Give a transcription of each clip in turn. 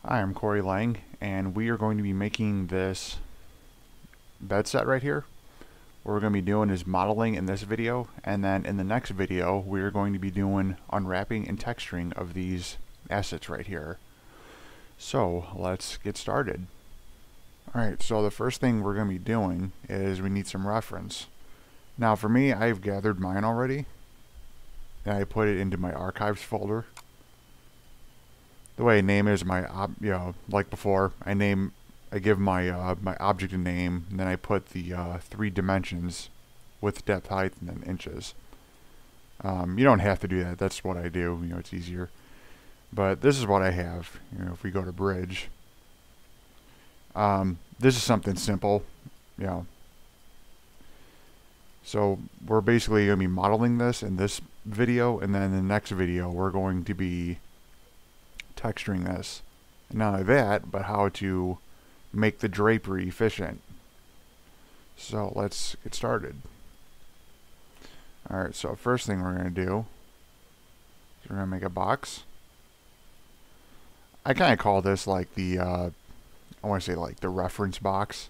Hi, I'm Corey Lang, and we are going to be making this bed set right here. What we're going to be doing is modeling in this video, and then in the next video we're going to be doing unwrapping and texturing of these assets right here. So let's get started. Alright, so the first thing we're going to be doing is we need some reference. Now for me, I've gathered mine already, and I put it into my archives folder. The way I name it is my, like before, I give my my object a name, and then I put the 3 dimensions, width, depth, height, and then inches. You don't have to do that. That's what I do. It's easier. But this is what I have. If we go to bridge, this is something simple. So we're basically going to be modeling this in this video, and then in the next video we're going to be texturing this. And not only that, but how to make the drapery efficient. So let's get started. Alright, so first thing we're going to do is we're going to make a box. I kind of call this like the, I want to say like the reference box.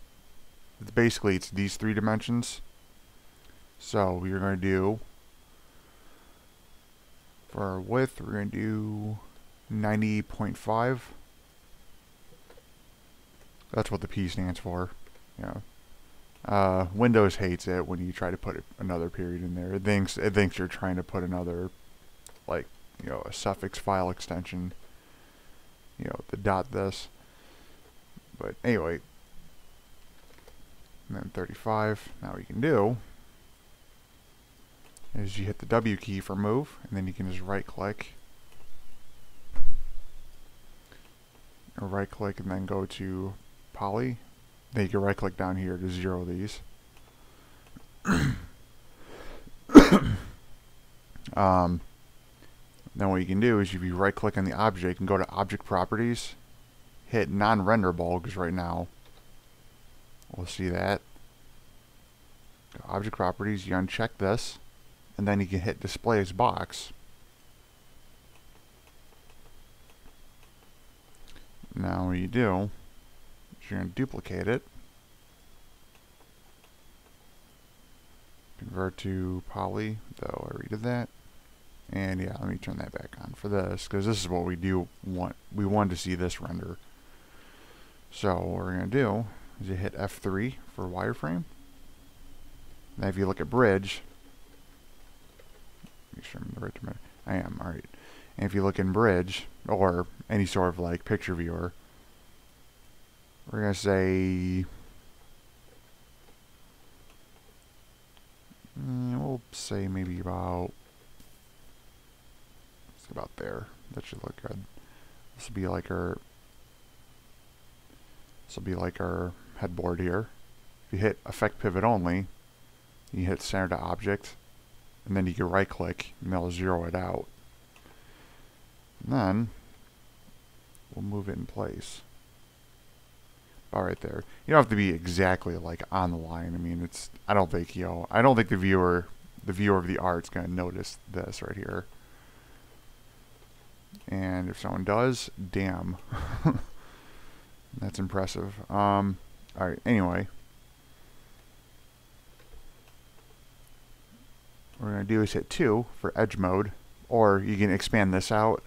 Basically, it's these 3 dimensions. So we're going to do, for our width, we're going to do 90.5. That's what the P stands for. Windows hates it when you try to put another period in there. It thinks you're trying to put another, like, a suffix file extension. The dot this. But anyway, and then 35. Now what you can do is you hit the W key for move, and then you can just right click. Or right click and then go to poly. Then you can right click down here to 0 these. Then what you can do is if you right click on the object and go to object properties, hit non-renderable, because right now we'll see that. Go object properties, you uncheck this, and then you can hit display as box. Now what you do is you're going to duplicate it, convert to poly, though I redid that, and yeah, let me turn that back on for this, because this is what we do want. We want to see this render. So what we're going to do is you hit F3 for wireframe. Now if you look at bridge, make sure I'm in the right dimension. I am, alright. And if you look in bridge, or any sort of like picture viewer, we're going to say, we'll say maybe about there. That should look good. This will be like our headboard here. If you hit effect pivot only, you hit center to object, and then you can right click and that'll zero it out. And then we'll move it in place. About right there. You don't have to be exactly like on the line. I mean, I don't think the viewer of the art's gonna notice this right here. And if someone does, damn. That's impressive. Alright, anyway. What we're going to do is hit 2 for edge mode, or you can expand this out.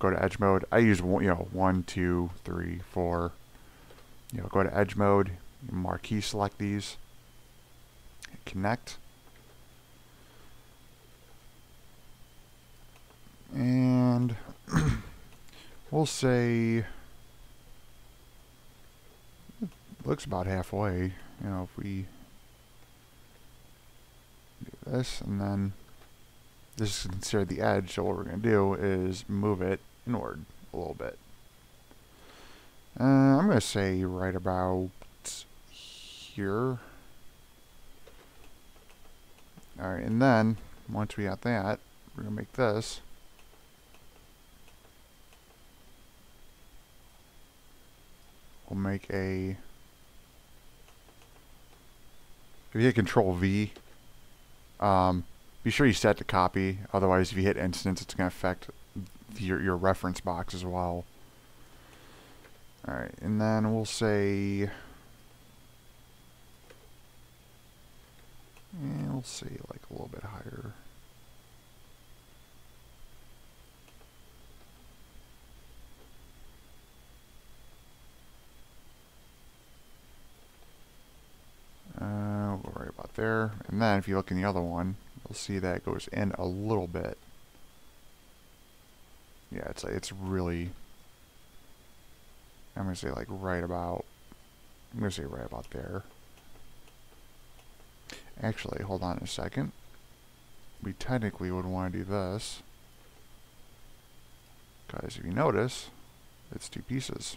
Go to edge mode. I use 1, 2, 3, 4. Go to edge mode, marquee select these, connect. And we'll say looks about halfway. If we do this, and then this is considered the edge, so what we're going to do is move it inward a little bit. I'm going to say right about here. Alright, and then once we got that, we're going to make this. We'll make a, if you hit Control V, Be sure you set to copy, otherwise if you hit instance it's going to affect your reference box as well. Alright, and then we'll say, we'll say like a little bit higher. We'll go right about there. And then if you look in the other one, you'll see that it goes in a little bit. Yeah, it's really, I'm going to say like right about, I'm going to say right about there. Actually, hold on a second. We technically would want to do this, because if you notice, it's two pieces.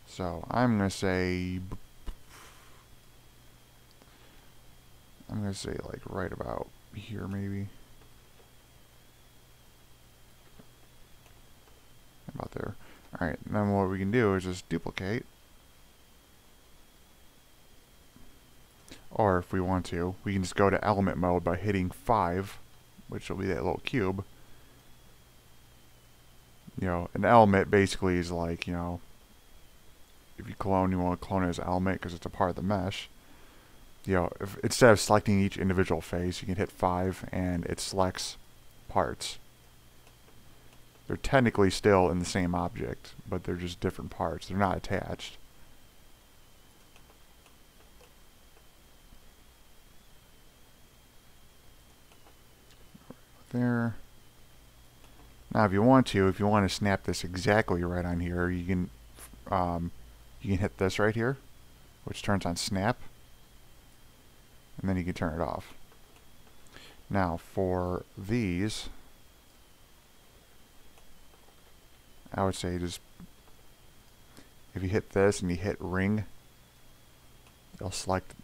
So I'm going to say, like right about here maybe. About there. Alright, then what we can do is just duplicate. Or if we want to, we can just go to element mode by hitting 5, which will be that little cube. You know, an element basically is like, you know, if you want to clone it as an element because it's a part of the mesh. You know, instead of selecting each individual face, you can hit 5 and it selects parts. They're technically still in the same object, but they're just different parts. They're not attached. There. Now, if you want to snap this exactly right on here, you can hit this right here, which turns on snap, and then you can turn it off. Now, for these, I would say just if you hit this and you hit ring, it'll select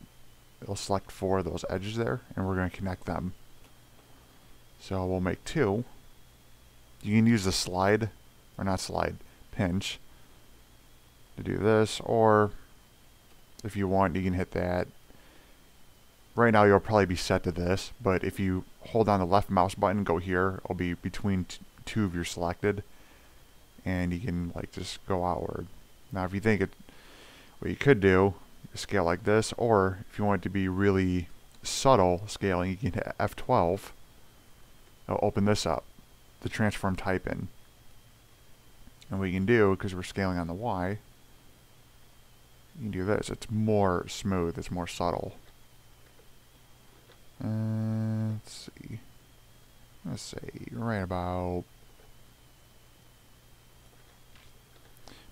4 of those edges there, and we're going to connect them. So we'll make 2. You can use the slide, or not slide, pinch to do this, or if you want, you can hit that. Right now you'll probably be set to this, but if you hold down the left mouse button, go here, it'll be between 2 of your selected, and you can like just go outward. Now if you think what you could do is scale like this, or if you want it to be really subtle scaling, you can hit F12. It'll open this up, the transform type in. And what you can do, because we're scaling on the Y, you can do this. It's more smooth, it's more subtle. Let's see. Let's say right about,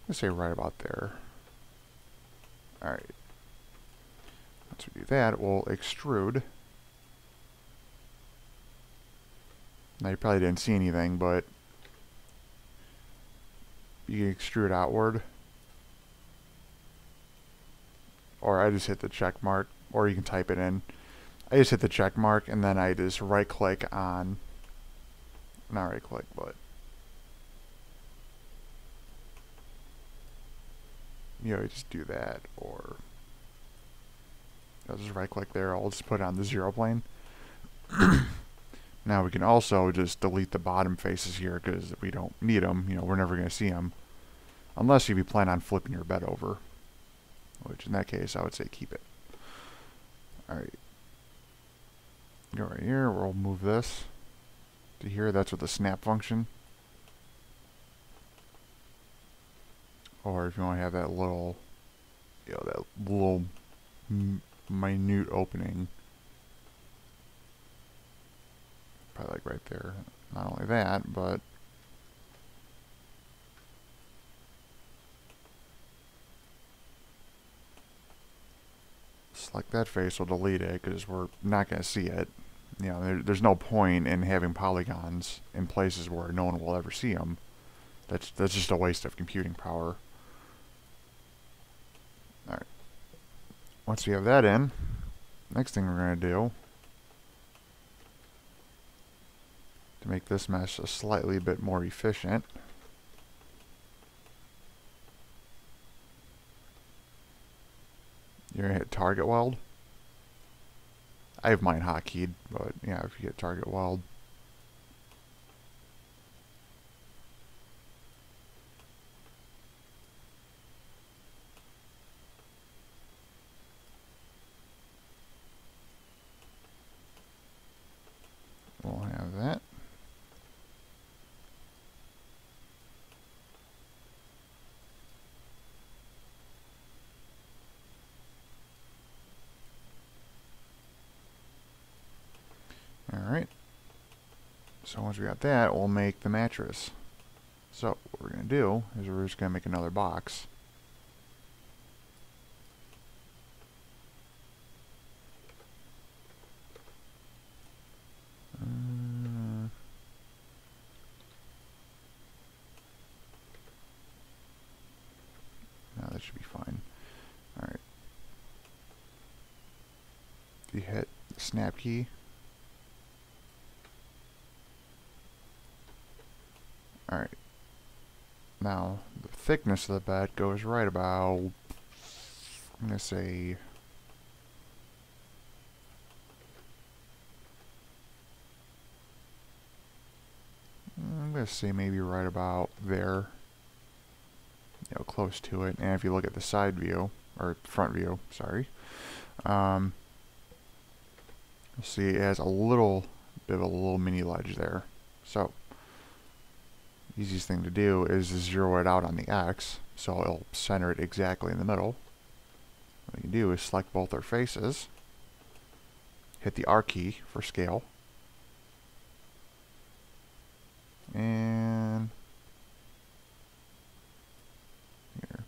let's say right about there. Alright. Once we do that, we'll extrude. Now you probably didn't see anything, but you can extrude outward. Or I just hit the check mark, or you can type it in. I just hit the check mark and then I just right click on, not right click, but you know, you just do that, or I'll just right click there. I'll just put it on the 0 plane. Now we can also just delete the bottom faces here because we don't need them. You know, we're never going to see them unless you plan on flipping your bed over, which in that case I would say keep it. Alright, go right here. We'll move this to here. That's with the snap function. Or if you want to have that little, you know, that little minute opening, probably like right there. Not only that, but select that face, we'll delete it because we're not going to see it. You know, there's no point in having polygons in places where no one will ever see them. That's just a waste of computing power. Alright. Once we have that in, next thing we're going to do to make this mesh a slightly bit more efficient, you're going to hit target weld, I have mine hotkeyed, but yeah, if you get target weld. We'll have that. Alright. So once we got that, we'll make the mattress. So what we're going to do is we're just going to make another box. No, that should be fine. Alright. You hit the snap key. Alright. Now, the thickness of the bed goes right about, I'm going to say, maybe right about there. You know, close to it. And if you look at the side view, or front view, sorry, you'll see it has a little bit of a little mini ledge there. So, easiest thing to do is to zero it out on the X, so it'll center it exactly in the middle. What you do is select both their faces, hit the R key for scale, and here.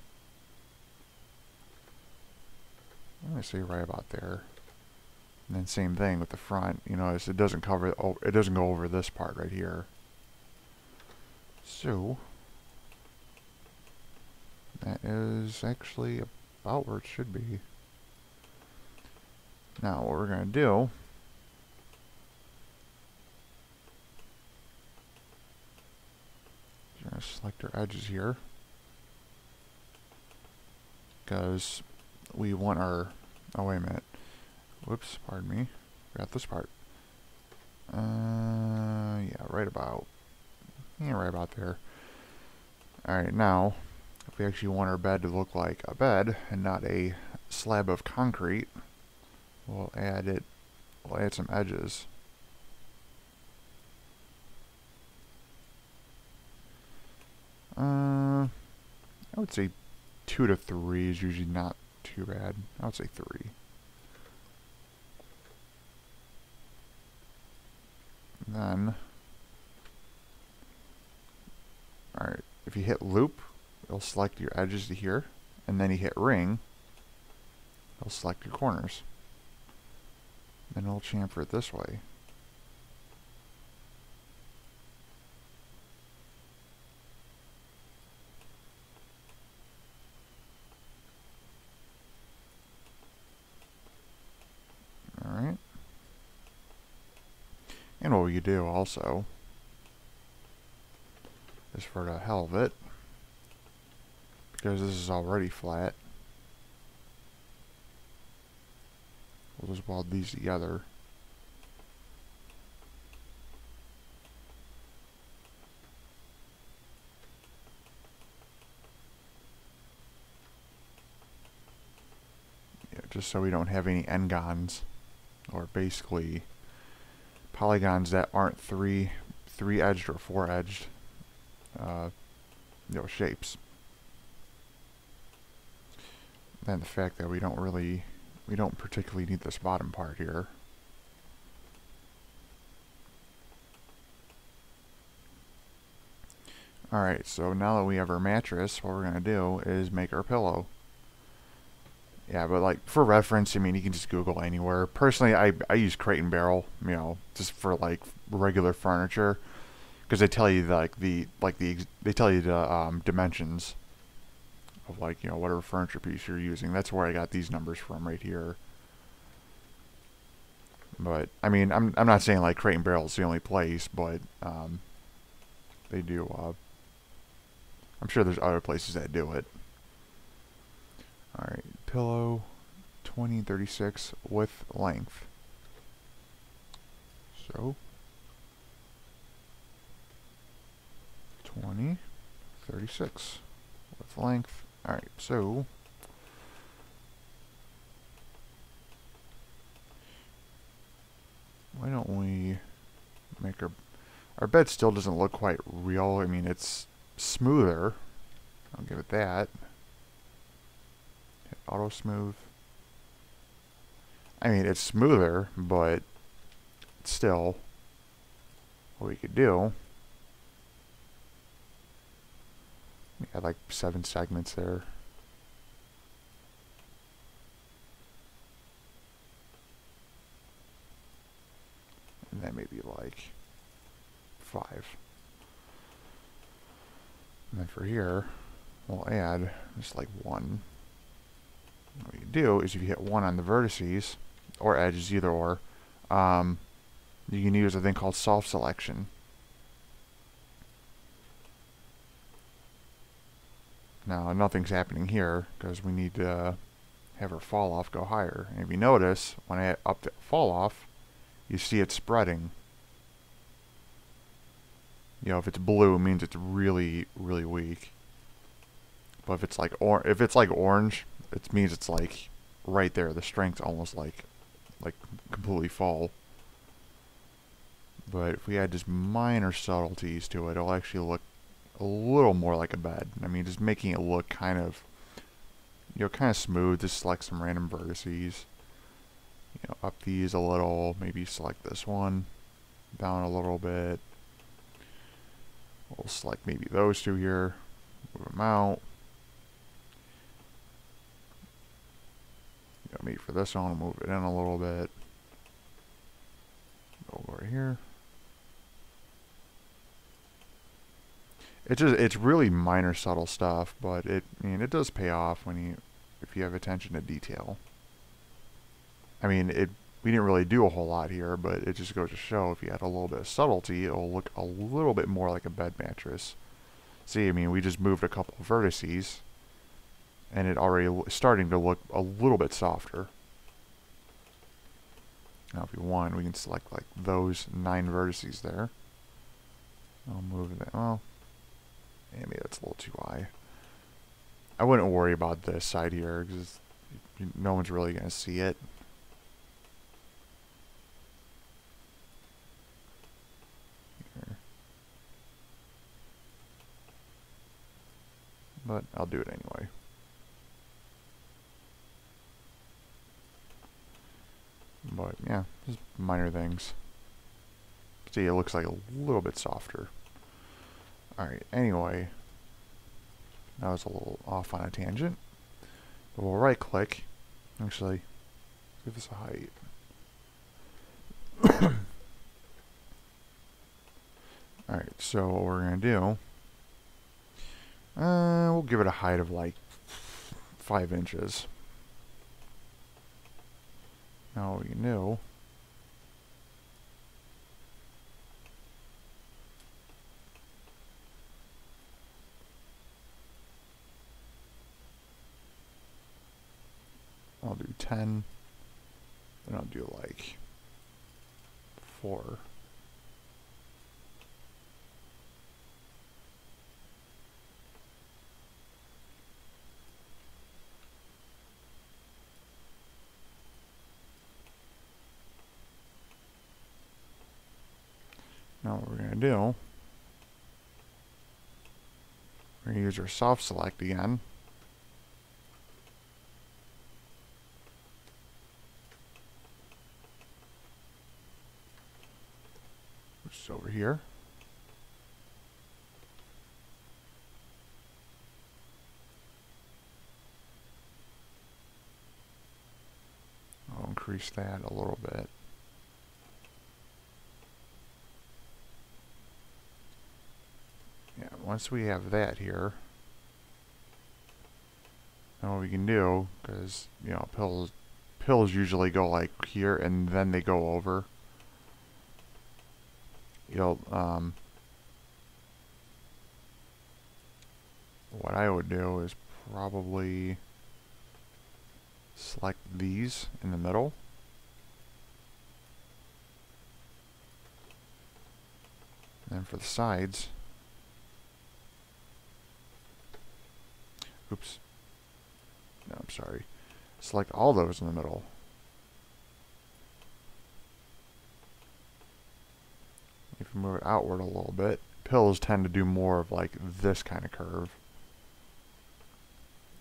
I'm going to say right about there. And then same thing with the front. You notice it doesn't cover, it doesn't go over this part right here. So that is actually about where it should be. Now what we're going to do is we're going to select our edges here, because we want our, oh wait a minute, whoops, pardon me, got this part. Yeah, right about there. Alright, now, if we actually want our bed to look like a bed and not a slab of concrete, we'll add some edges. I would say 2 to 3 is usually not too bad. I would say 3. And then, alright, if you hit loop, it'll select your edges to here, and then you hit ring, it'll select your corners. Then it'll chamfer it this way. Alright. And what you do also is, for the hell of it, because this is already flat, we'll just weld these together. Yeah, just so we don't have any n-gons, or basically polygons that aren't three-edged or four-edged, shapes. And the fact that we don't particularly need this bottom part here. Alright, so now that we have our mattress, what we're going to do is make our pillow. Yeah, but like, for reference, I mean, you can just Google anywhere. Personally, I use Crate and Barrel, just for like regular furniture, because they tell you they tell you the dimensions of whatever furniture piece you're using. That's where I got these numbers from right here. But I mean, I'm not saying like Crate and Barrel is the only place, but they do. I'm sure there's other places that do it. Alright, pillow 2036 width length. So 20, 36 with length. Alright, so why don't we make our bed still doesn't look quite real. I mean, it's smoother. I'll give it that. Hit auto smooth. I mean, it's smoother, but still, what we could do, we had like 7 segments there. And then maybe like 5. And then for here, we'll add just like 1. What you do is if you hit 1 on the vertices, or edges, either or, you can use a thing called soft selection. Now, nothing's happening here because we need to have our fall off go higher. And if you notice, when I up the fall off, you see it spreading. You know, if it's blue, it means it's really, really weak. But if it's like orange, it means it's like right there. The strength's almost like completely fall. But if we add just minor subtleties to it, it'll actually look a little more like a bed. I mean, just making it look kind of, you know, kind of smooth. Just select some random vertices. You know, up these a little. Maybe select this one down a little bit. We'll select maybe those 2 here. Move them out. You know, maybe for this one, I'll move it in a little bit. Go over here. It's really minor, subtle stuff, but I mean, it does pay off if you have attention to detail. I mean, we didn't really do a whole lot here, but it just goes to show if you add a little bit of subtlety, it'll look a little bit more like a bed mattress. See, I mean, we just moved a couple of vertices, and it already starting to look a little bit softer. Now, if we want, we can select like those 9 vertices there. I'll move that. Well, maybe that's a little too high. I wouldn't worry about this side here because no one's really going to see it. Here. But I'll do it anyway. But yeah, just minor things. See, it looks like a little bit softer. Alright, anyway, that was a little off on a tangent. But we'll right click. Actually, give this a height. Alright, so what we're going to do, we'll give it a height of like 5 inches. Now what we can do, I'll do 10, then I'll do like 4. Now what we're going to do, we're going to use our soft select again. Which is over here. I'll increase that a little bit. Yeah, once we have that here, now what we can do, because, you know, pills usually go like here and then they go over. You know, what I would do is probably select these in the middle. And then for the sides, oops, no, I'm sorry, select all those in the middle. If you move it outward a little bit, pillows tend to do more of like this kind of curve.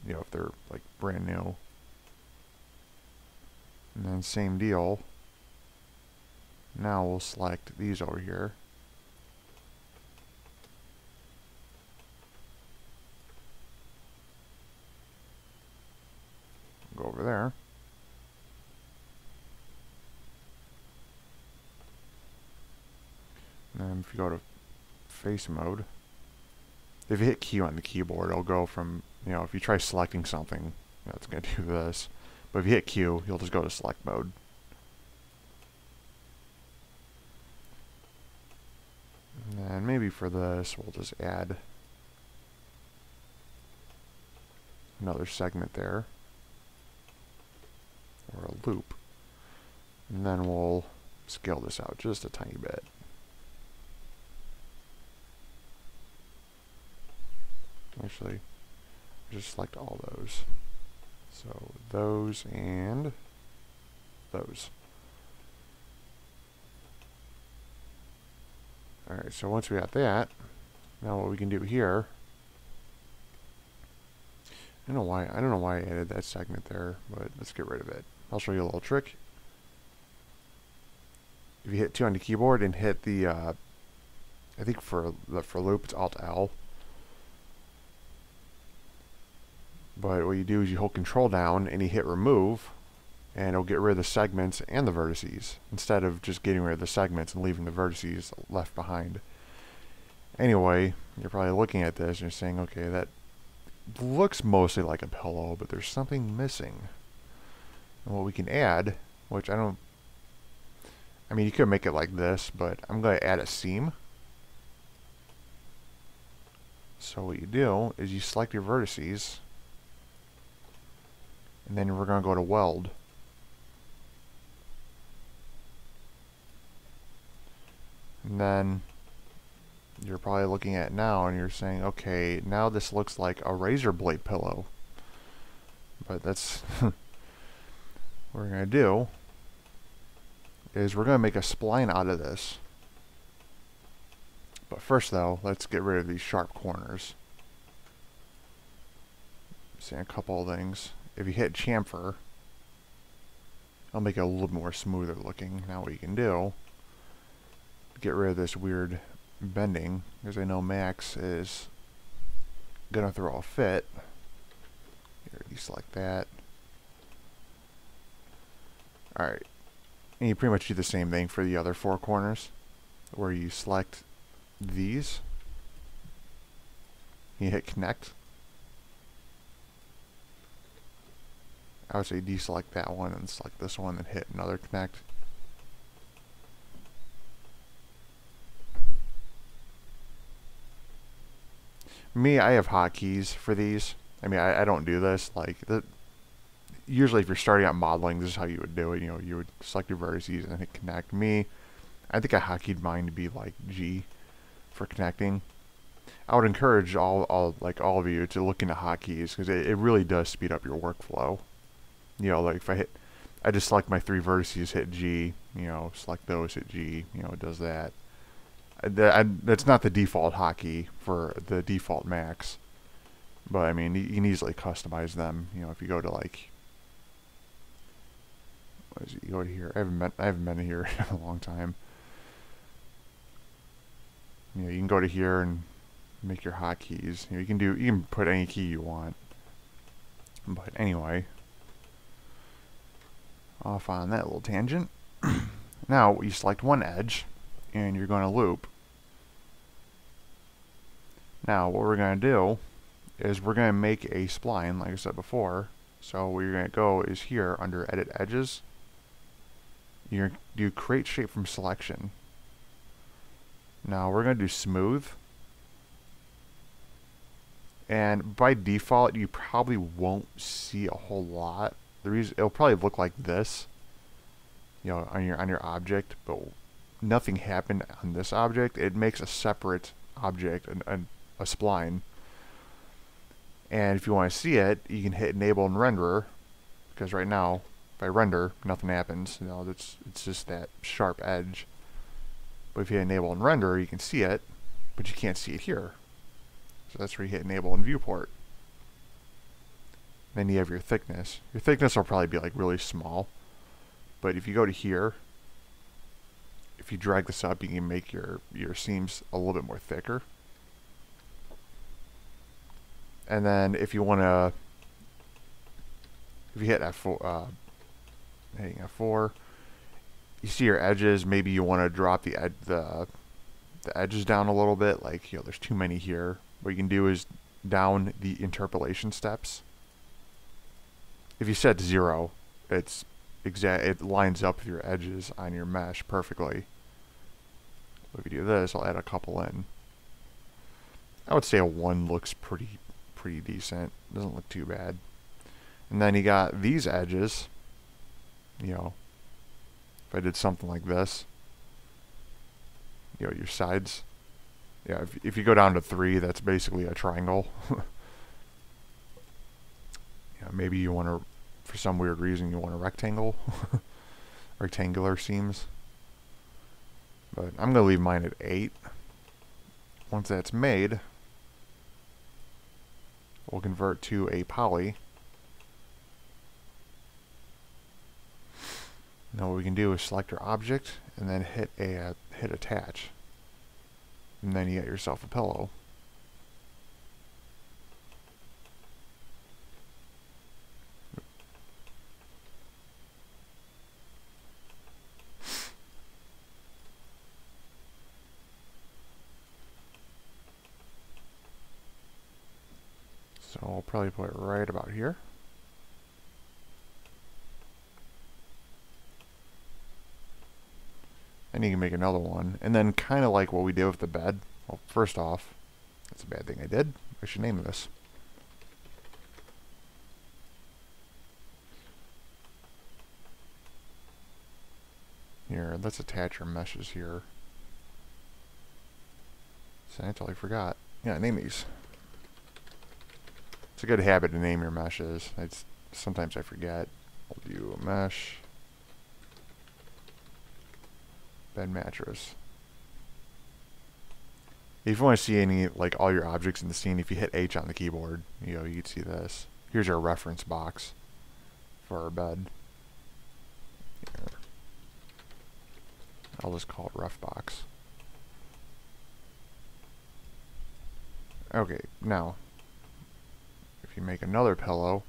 You know, if they're like brand new. And then same deal. Now we'll select these over here. Go over there. And then if you go to face mode, if you hit Q on the keyboard, it'll go from, you know, if you try selecting something, you know, it's going to do this. But if you hit Q, you'll just go to select mode. And then maybe for this, we'll just add another segment there, or a loop. And then we'll scale this out just a tiny bit. Actually, just select all those. So those and those. Alright, so once we got that, now what we can do here, I don't know why I added that segment there, but let's get rid of it. I'll show you a little trick. If you hit 2 on the keyboard and hit the I think for loop it's Alt L. But what you do is you hold Control down and you hit remove, and it'll get rid of the segments and the vertices, instead of just getting rid of the segments and leaving the vertices left behind. Anyway, you're probably looking at this and you're saying, okay, that looks mostly like a pillow, but there's something missing. And what we can add, which I mean, you could make it like this, but I'm going to add a seam. So what you do is you select your vertices, and then we're going to go to weld. And then you're probably looking at it now and you're saying, okay, now this looks like a razor blade pillow. But that's what we're going to do is we're going to make a spline out of this. But first though, let's get rid of these sharp corners. See a couple of things. If you hit chamfer, I'll make it a little more smoother looking. Now what you can do, get rid of this weird bending, because I know Max is gonna throw a fit. Here, you select that. Alright. And you pretty much do the same thing for the other 4 corners, where you select these, you hit connect. I would say deselect that one and select this one and hit another connect. Me, I have hotkeys for these. I mean, I don't do this. Like, usually if you're starting out modeling, this is how you would do it. You know, you would select your vertices and hit connect. Me, I think I hotkeyed mine to be like G for connecting. I would encourage all of you to look into hotkeys, because it really does speed up your workflow. You know, like if I just select my 3 vertices, hit G, you know, select those, hit G, you know, it does that. That's not the default hotkey for the default Macs, but I mean, you can easily customize them. You know, if you go to like, what is it? You go to here. I haven't been here in a long time. You know, you can go to here and make your hotkeys. You know, you can put any key you want. But anyway, off on that little tangent. Now you select one edge and you're going to loop. Now what we're going to do is we're going to make a spline, like I said before. So where you're going to go is here under edit edges. You're going to do create shape from selection. Now we're going to do smooth. And by default, you probably won't see a whole lot. The reason it'll probably look like this, you know, on your object, but nothing happened on this object, it makes a separate object, a spline. And if you want to see it, you can hit enable and render, because right now, if I render, nothing happens. You know, it's just that sharp edge. But if you hit enable and render, you can see it, but you can't see it here. So that's where you hit enable and viewport. Then you have your thickness. Your thickness will probably be like really small. But if you go to here, if you drag this up, you can make your seams a little bit more thicker. And then if you want to, if you hit F4, hitting F4, you see your edges. Maybe you want to drop the edges down a little bit. Like, you know, there's too many here. What you can do is down the interpolation steps. If you set 0, it lines up with your edges on your mesh perfectly. If you do this, I'll add a couple in. I would say a 1 looks pretty decent. Doesn't look too bad. And then you got these edges. You know, if I did something like this, you know, your sides. Yeah, if you go down to 3, that's basically a triangle. Yeah, maybe you want to, for some weird reason, you want a rectangle. Rectangular seams. But I'm going to leave mine at 8. Once that's made, we'll convert to a poly. Now what we can do is select our object and then hit attach. And then you get yourself a pillow. So I'll probably put it right about here. And you can make another one. And then kind of like what we did with the bed. Well, first off, that's a bad thing I did. I should name this. Here, let's attach our meshes here. So I totally forgot. Yeah, name these. It's a good habit to name your meshes. Sometimes I forget. We'll do a mesh. Bed mattress. If you want to see any, like all your objects in the scene, if you hit H on the keyboard, you know, you can see this. Here's our reference box for our bed. Here. I'll just call it ref box. Okay, now, if you make another pillow,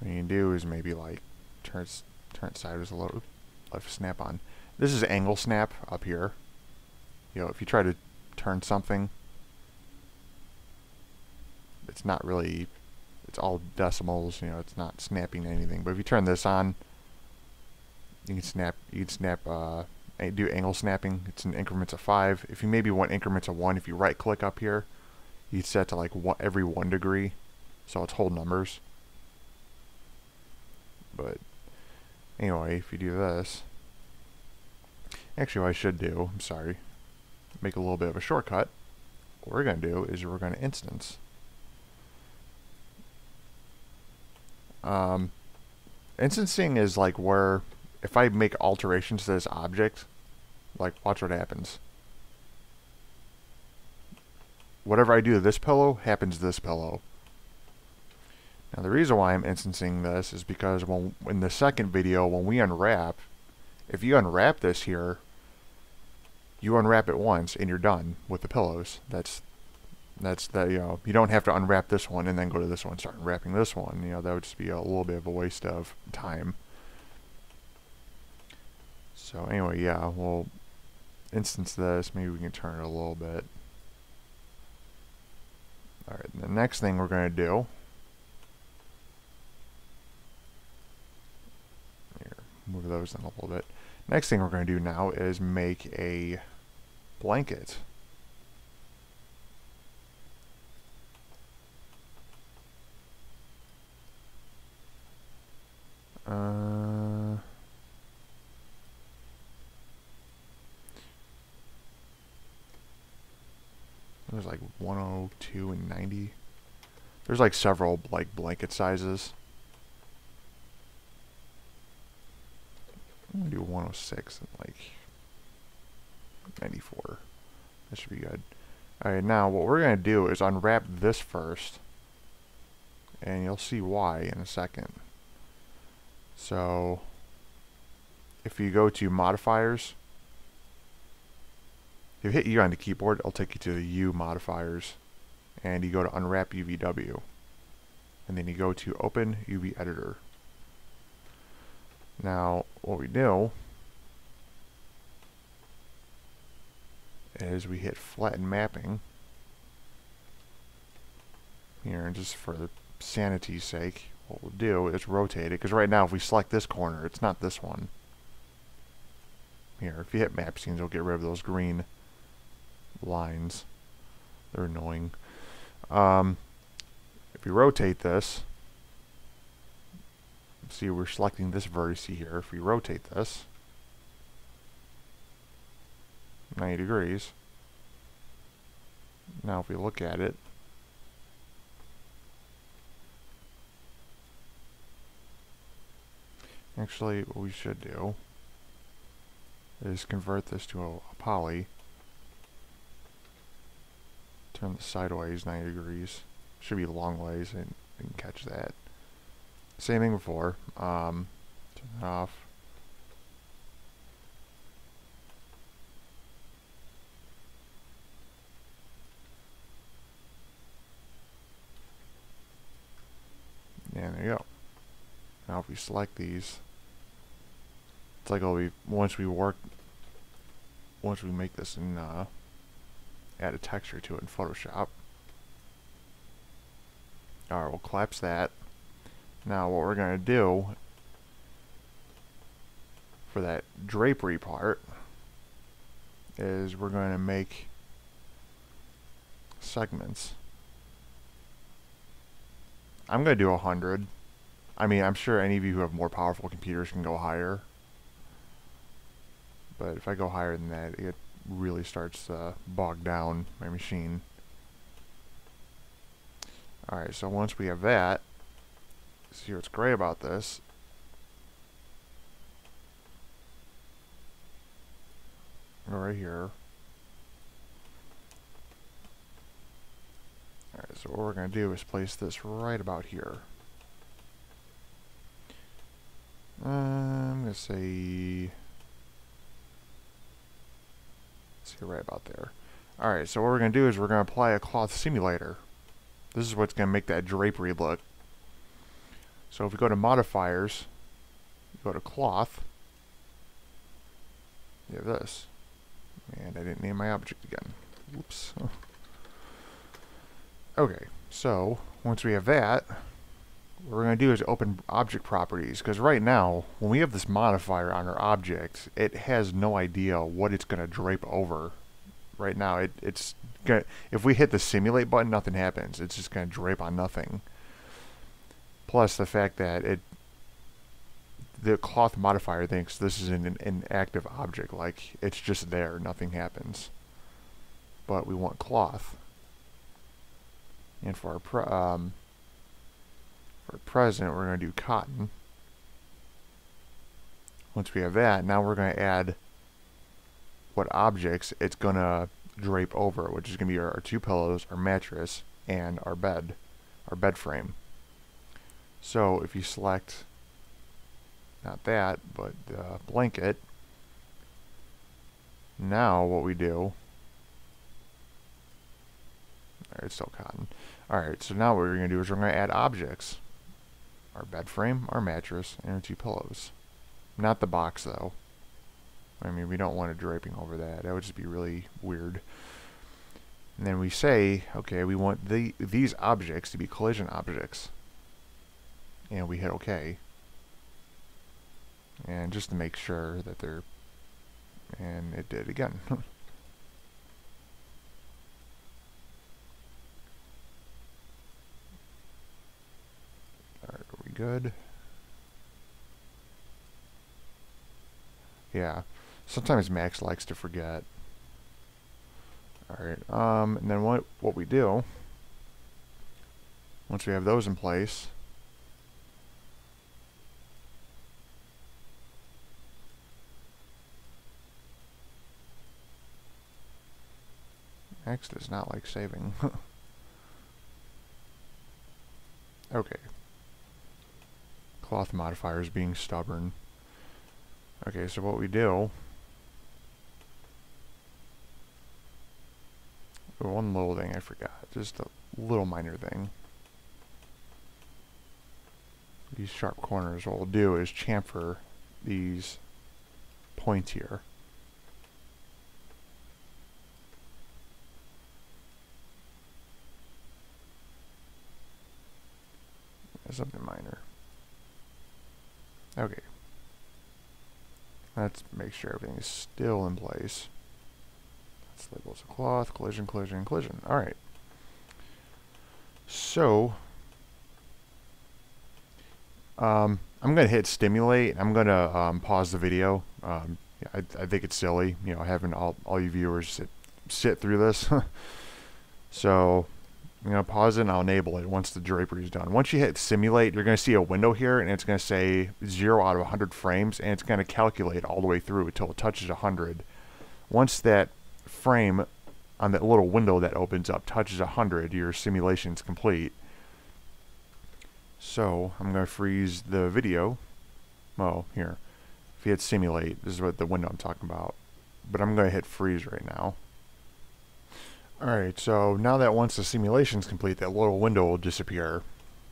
what you can do is maybe like turn it sideways a little, left snap on. This is angle snap up here. You know, if you try to turn something, it's not really, it's all decimals, you know, it's not snapping anything. But if you turn this on, you can snap, do angle snapping. It's in increments of 5. If you maybe want increments of 1, if you right click up here, you set to like every 1 degree, so it's whole numbers. But anyway, if you do this, actually what I should do, I'm sorry, make a little bit of a shortcut. What we're going to do is we're going to instance. Instancing is like where, if I make alterations to this object, like watch what happens. Whatever I do to this pillow happens to this pillow. Now the reason why I'm instancing this is because when in the second video, when we unwrap, if you unwrap this here, you unwrap it once and you're done with the pillows. That's the, you know, you don't have to unwrap this one and then go to this one and start unwrapping this one. You know, that would just be a little bit of a waste of time. So anyway, yeah, we'll instance this. Maybe we can turn it a little bit. Alright, the next thing we're going to do, here, move those in a little bit. Next thing we're going to do now is make a blanket. There's like 102 and 90. There's like several like blanket sizes. I'm gonna do 106 and like 94. That should be good. Alright, now what we're gonna do is unwrap this first. And you'll see why in a second. So if you go to modifiers, if you hit U on the keyboard, it'll take you to the U modifiers. And you go to unwrap UVW. And then you go to open UV editor. Now what we do is we hit flatten mapping here, and just for the sanity's sake, what we'll do is rotate it, because right now if we select this corner, it's not this one. Here, if you hit map scenes, it'll get rid of those green lines. They're annoying. If you rotate this, see we're selecting this vertex here. If we rotate this 90 degrees, now if we look at it, actually what we should do is convert this to a poly, turn the sideways 90 degrees, should be long ways, and you can catch that. Same thing before, turn it off. And there you go. Now if we select these, it's like once we make this and add a texture to it in Photoshop. Alright, we'll collapse that. Now what we're going to do for that drapery part is we're going to make segments. I'm going to do 100. I mean, I'm sure any of you who have more powerful computers can go higher. But if I go higher than that, it really starts to bog down my machine. Alright, so once we have that, see what's great about this. Go right here. Alright, so what we're going to do is place this right about here. I'm going to say, let's see, right about there. Alright, so what we're going to do is we're going to apply a cloth simulator. This is what's going to make that drapery look. So if we go to modifiers, go to cloth, you have this. And I didn't name my object again. Whoops. Okay, so once we have that, what we're going to do is open object properties, because right now, when we have this modifier on our object, it has no idea what it's going to drape over. Right now, it's gonna, if we hit the simulate button, nothing happens. It's just going to drape on nothing. Plus the fact that the cloth modifier thinks this is an active object, like it's just there, nothing happens. But we want cloth. And for our present, we're going to do cotton. Once we have that, now we're going to add what objects it's going to drape over, which is going to be our two pillows, our mattress, and our bed frame. So if you select, not that, but the blanket, now what we do, alright, it's still cotton. Alright, so now what we're going to do is we're going to add objects. Our bed frame, our mattress, and our two pillows. Not the box though. I mean, we don't want it draping over that. That would just be really weird. And then we say, okay, we want these objects to be collision objects. And we hit OK. And just to make sure that they're... And it did again. Alright, are we good? Yeah. Sometimes Max likes to forget. Alright, and then what we do, once we have those in place, X does not like saving. Okay. Cloth modifier is being stubborn. Okay, so what we do, one little thing I forgot, just a little minor thing. These sharp corners, what we'll do is chamfer these points here. Something minor. Okay. Let's make sure everything is still in place. Let's label as a cloth, collision, collision, collision. Alright. So, I'm going to hit stimulate. I'm going to pause the video. Yeah, I think it's silly, you know, having all you viewers sit through this. So, I'm going to pause it and I'll enable it once the drapery is done. Once you hit simulate, you're going to see a window here and it's going to say 0 out of 100 frames, and it's going to calculate all the way through until it touches 100. Once that frame on that little window that opens up touches 100, your simulation's complete. So I'm going to freeze the video. Oh, here. If you hit simulate, this is what the window I'm talking about. But I'm going to hit freeze right now. Alright, so now that once the simulation's complete, that little window will disappear.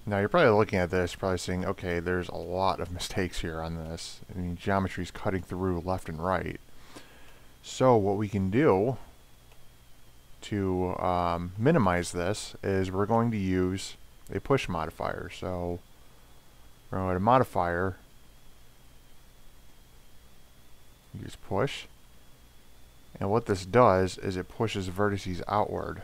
Now you're probably looking at this, probably saying, okay, there's a lot of mistakes here on this. I mean, geometry's cutting through left and right. So what we can do to minimize this is we're going to use a push modifier. So we're going to go to modifier, use push. And what this does is it pushes vertices outward.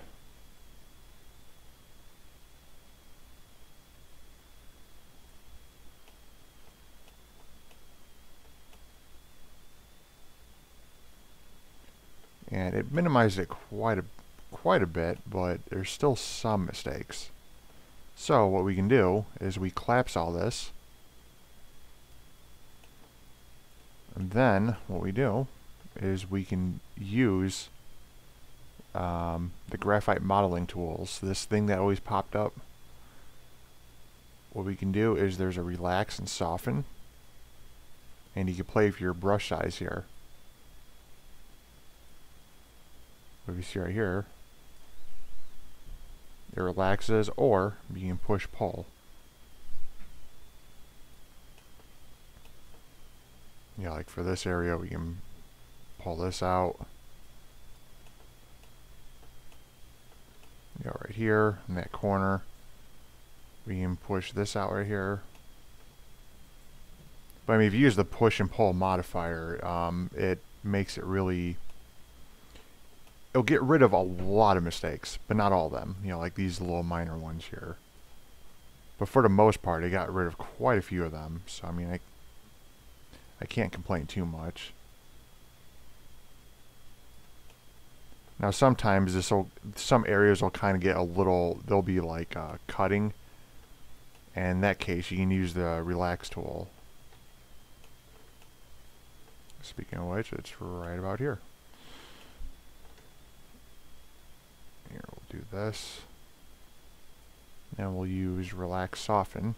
And it minimized it quite a bit, but there's still some mistakes. So what we can do is we collapse all this. And then what we do is we can use the graphite modeling tools. This thing that always popped up. What we can do is there's a relax and soften, and you can play with your brush size here. What you see right here, it relaxes, or you can push pull. Yeah, like for this area we can pull this out. Go right here in that corner. We can push this out right here. But I mean, if you use the push and pull modifier, it makes it really, it'll get rid of a lot of mistakes, but not all of them. You know, like these little minor ones here. But for the most part, it got rid of quite a few of them. So I mean, I can't complain too much. Now sometimes some areas will kind of get a little, they'll be like cutting. And in that case, you can use the relax tool. Speaking of which, it's right about here. Here, we'll do this. And we'll use relax soften.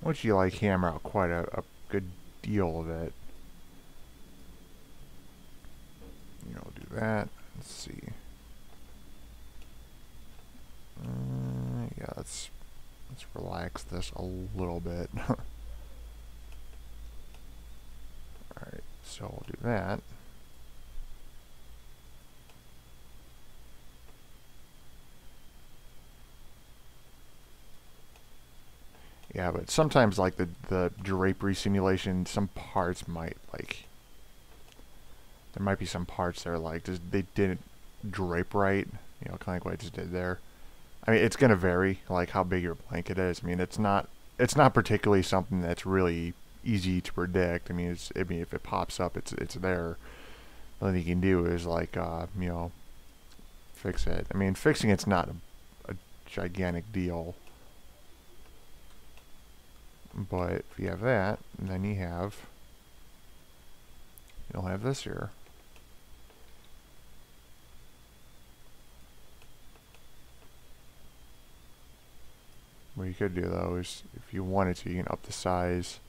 Once you like hammer out quite a good deal of it, you know, do that. Let's see. Yeah, let's Let's relax this a little bit. Alright, so we'll do that. Yeah, but sometimes like the drapery simulation, some parts might like, there might be some parts that are like, just, they didn't drape right, you know, kind of like what I just did there. I mean, it's gonna vary, like how big your blanket is. I mean, it's not particularly something that's really easy to predict. I mean, if it pops up, it's there. The only thing you can do is like, you know, fix it. I mean, fixing it's not a gigantic deal. But if you have that, and then you'll have this here. What you could do though is, if you wanted to, you can up the size.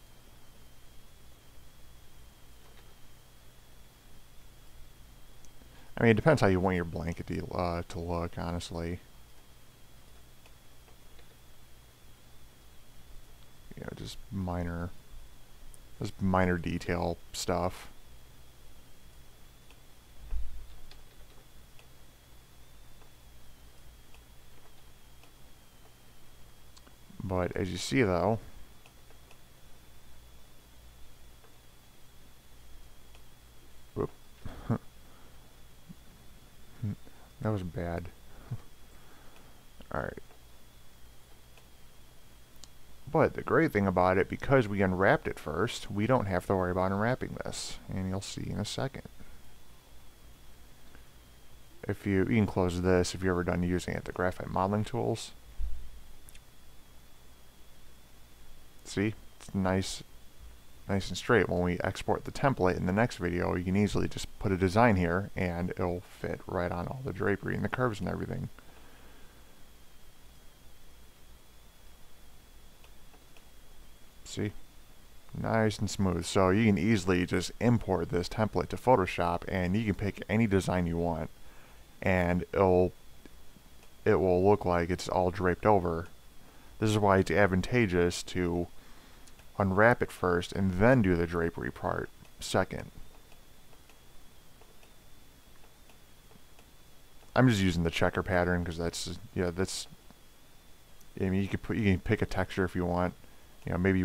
I mean, it depends how you want your blanket to look, honestly. You know, just minor detail stuff. But as you see though, whoop, that was bad. Alright. But the great thing about it, because we unwrapped it first, we don't have to worry about unwrapping this. And you'll see in a second. If you can close this if you're ever done using it, the graphite modeling tools. See? It's nice and straight. When we export the template in the next video, you can easily just put a design here and it'll fit right on all the drapery and the curves and everything. See? Nice and smooth. So you can easily just import this template to Photoshop and you can pick any design you want and it will look like it's all draped over. This is why it's advantageous to unwrap it first and then do the drapery part second. I'm just using the checker pattern because that's, yeah, that's, I mean, you can pick a texture if you want. You know, maybe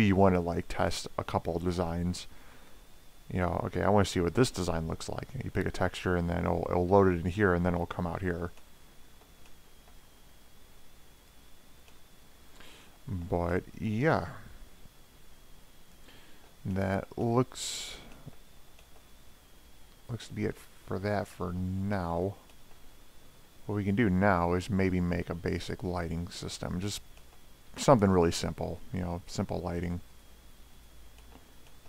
you want to like test a couple of designs. You know, okay, I want to see what this design looks like. And you pick a texture and then it'll load it in here and then it'll come out here. But yeah, that looks to be it for that for now. What we can do now is maybe make a basic lighting system, just something really simple, you know, simple lighting.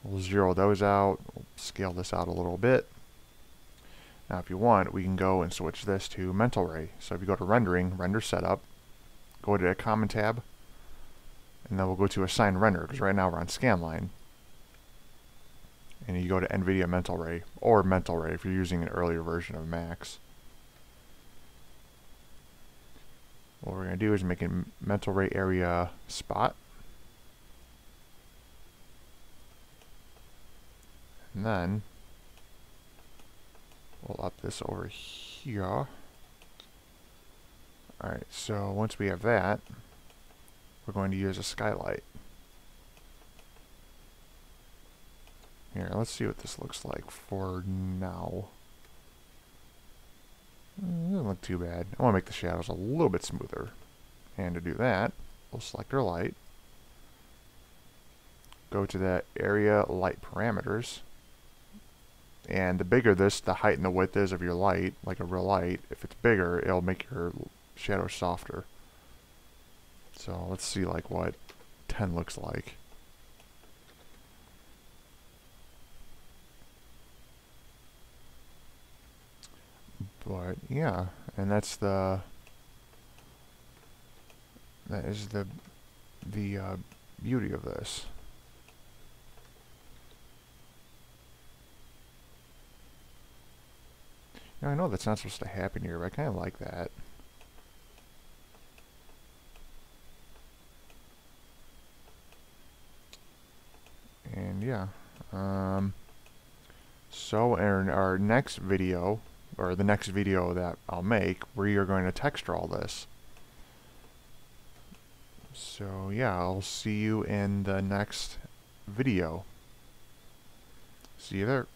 We'll zero those out, we'll scale this out a little bit. Now if you want, we can go and switch this to mental ray. So if you go to rendering, render setup, go to the common tab, and then we'll go to assign render, because right now we're on scanline. And you go to NVIDIA mental ray, or mental ray if you're using an earlier version of Max. What we're going to do is make a mental ray area spot. And then we'll up this over here. Alright, so once we have that, we're going to use a skylight. Here, let's see what this looks like for now. It doesn't look too bad. I want to make the shadows a little bit smoother. And to do that, we'll select our light. Go to that area light parameters. And the bigger the height and the width is of your light, like a real light, if it's bigger, it'll make your shadow softer. So let's see like what 10 looks like. But yeah, and that is the beauty of this. Now, I know that's not supposed to happen here, but I kind of like that. yeah. So in our next video, or the next video that I'll make, we are going to texture all this. So yeah, I'll see you in the next video. See you there.